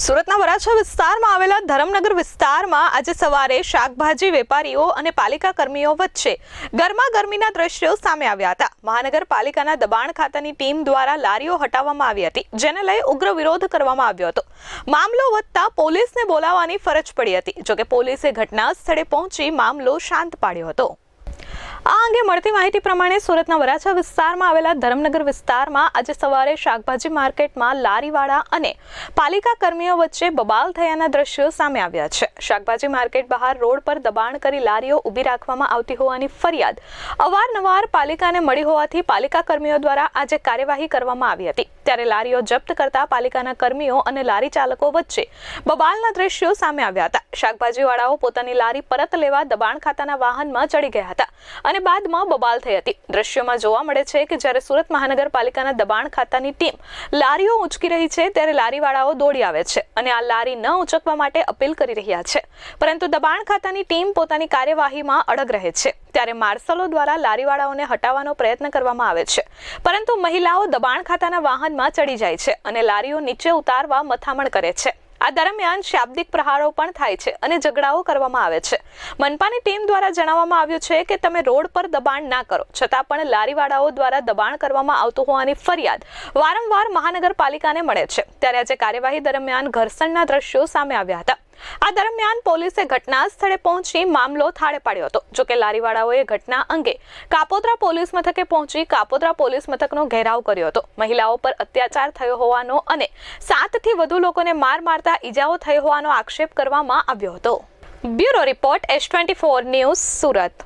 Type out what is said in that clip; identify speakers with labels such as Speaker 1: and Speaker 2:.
Speaker 1: સુરતના વરાછા વિસ્તારમાં આવેલા ધરમનગર વિસ્તારમાં આજે સવારે શાકભાજી વેપારીઓ અને પાલિકા કર્મીઓ વચ્ચે ગરમાગરમીના દ્રશ્યો સામે આવ્યા હતા। મહાનગરપાલિકાના દબાણ ખાતાની ટીમ દ્વારા લારીઓ હટાવવામાં આવી હતી, જેને લઈ ઉગ્ર વિરોધ કરવામાં આવ્યો હતો। મામલો વધતા પોલીસને બોલાવવાની ફરજ પડી હતી, જોકે પોલીસે ઘટના સ્થળે પહોંચી મામલો શાંત પાડ્યો હતો। આ અંગે મળતી માહિતી પ્રમાણે સુરતના વરાછા વિસ્તારમાં આવેલા ધરમનગર વિસ્તારમાં આજે સવારે શાકભાજી માર્કેટમાં લારીવાળા અને પાલિકા કર્મીઓ વચ્ચે બબાલ થયાના દ્રશ્યો સામે આવ્યા છે। શાકભાજી માર્કેટ બહાર રોડ પર દબાણ કરી લારીઓ ઊભી રાખવામાં આવતી હોવાની ફરિયાદ અવારનવાર પાલિકાને મળી હોવાથી પાલિકા કર્મીઓ દ્વારા આજે કાર્યવાહી કરવામાં આવી હતી। ત્યારે લારીઓ જપ્ત કરતા પાલિકાના કર્મીઓ અને લારી ચાલકો વચ્ચે બબાલના દ્રશ્યો સામે આવ્યા હતા। શાકભાજીવાળાઓ પોતાની લારી પરત લેવા દબાણ ખાતાના વાહનમાં ચડી ગયા હતા અને બાદમાં બબાલ થઈ હતી। દ્રશ્યોમાં જોવા મળે છે કે જ્યારે સુરત મહાનગરપાલિકાના દબાણ ખાતાની ટીમ લારીઓ ઉંચકી રહી છે, ત્યારે લારીવાળાઓ દોડી આવે છે અને આ લારી ન ઉંચકવા માટે અપીલ કરી રહ્યા છે, પરંતુ દબાણ ખાતાની ટીમ પોતાની કાર્યવાહીમાં અડગ રહે છે। ત્યારે માર્શલો દ્વારા લારીવાળાઓને હટાવવાનો પ્રયત્ન કરવામાં આવે છે, પરંતુ મહિલાઓ દબાણ ખાતાના વાહનમાં ચડી જાય છે અને લારીઓ નીચે ઉતારવા મથામણ કરે છે। આ દરમિયાન શાબ્દિક પ્રહારો પણ થાય છે અને ઝઘડાઓ કરવામાં આવે છે। મનપાની ટીમ દ્વારા જણાવવામાં આવ્યું છે કે તમે રોડ પર દબાણ ના કરો, છતાં પણ લારીવાળાઓ દ્વારા દબાણ કરવામાં આવતું હોવાની ફરિયાદ વારંવાર મહાનગરપાલિકાને મળે છે। ત્યારે આજે કાર્યવાહી દરમિયાન ઘર્ષણના દ્રશ્યો સામે આવ્યા હતા। આ દરમિયાન પોલીસે ઘટના સ્થળે પહોંચી મામલો થાળે પાડ્યો હતો, જોકે લારીવાળાઓએ ઘટના અંગે કાપોદ્રા પોલીસ મથકે પહોંચી કાપોદ્રા પોલીસ મથકનો ઘેરાવ કર્યો હતો। મહિલાઓ પર અત્યાચાર થયો હોવાનો અને 7 થી વધુ લોકોને માર મારતા ઈજાઓ થઈ હોવાનો આક્ષેપ કરવામાં આવ્યો હતો। Bureau report S24 news Surat.